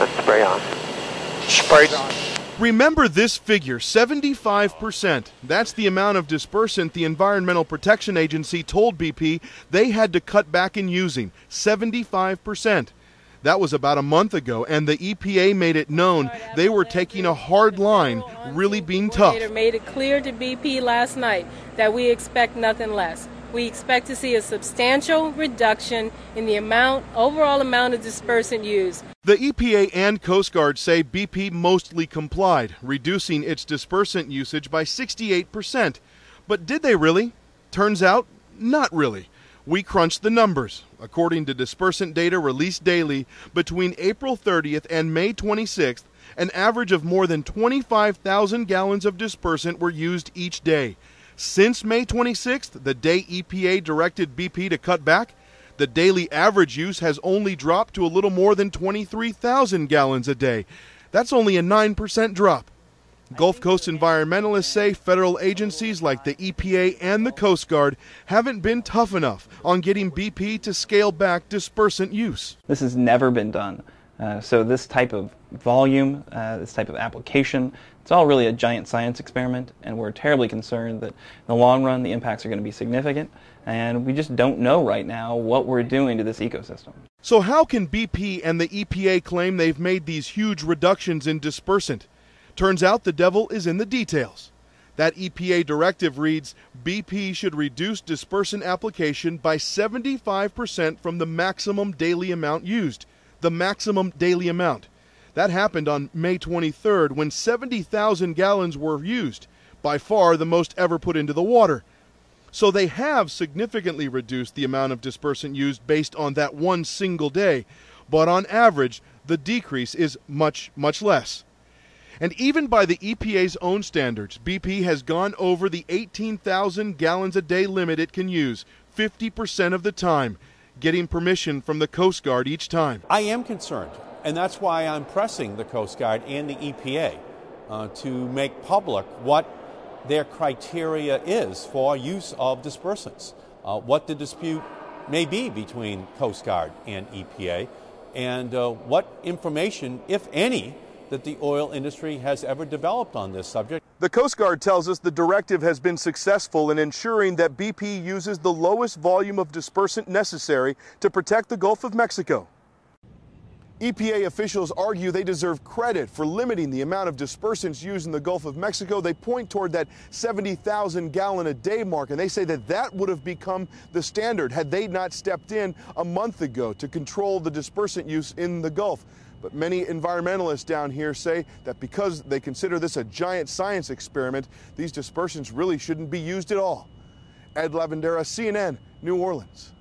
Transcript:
Spray on. Sprayed on. Remember this figure, 75%. That's the amount of dispersant the Environmental Protection Agency told BP they had to cut back in using, 75%. That was about a month ago, and the EPA made it known they were taking a hard line, really being tough. The made it clear to BP last night that we expect nothing less. We expect to see a substantial reduction in the overall amount of dispersant used. The EPA and Coast Guard say BP mostly complied, reducing its dispersant usage by 68%. But did they really? Turns out, not really. We crunched the numbers. According to dispersant data released daily, between April 30th and May 26th, an average of more than 25,000 gallons of dispersant were used each day. Since May 26th, the day EPA directed BP to cut back, the daily average use has only dropped to a little more than 23,000 gallons a day. That's only a 9% drop. Gulf Coast environmentalists say federal agencies like the EPA and the Coast Guard haven't been tough enough on getting BP to scale back dispersant use. This has never been done. So this type of volume, this type of application, it's all really a giant science experiment, and we're terribly concerned that in the long run the impacts are going to be significant, and we just don't know right now what we're doing to this ecosystem. So how can BP and the EPA claim they've made these huge reductions in dispersant? Turns out the devil is in the details. That EPA directive reads, BP should reduce dispersant application by 75% from the maximum daily amount used. The maximum daily amount. That happened on May 23rd when 70,000 gallons were used, by far the most ever put into the water. So they have significantly reduced the amount of dispersant used based on that one single day, but on average, the decrease is much, much less. And even by the EPA's own standards, BP has gone over the 18,000 gallons a day limit it can use, 50% of the time, getting permission from the Coast Guard each time. I am concerned, and that's why I'm pressing the Coast Guard and the EPA to make public what their criteria is for use of dispersants, what the dispute may be between Coast Guard and EPA, and what information, if any, that the oil industry has ever developed on this subject. The Coast Guard tells us the directive has been successful in ensuring that BP uses the lowest volume of dispersant necessary to protect the Gulf of Mexico. EPA officials argue they deserve credit for limiting the amount of dispersants used in the Gulf of Mexico. They point toward that 70,000 gallon a day mark, and they say that that would have become the standard had they not stepped in a month ago to control the dispersant use in the Gulf. But many environmentalists down here say that because they consider this a giant science experiment, these dispersants really shouldn't be used at all. Ed Lavandera, CNN, New Orleans.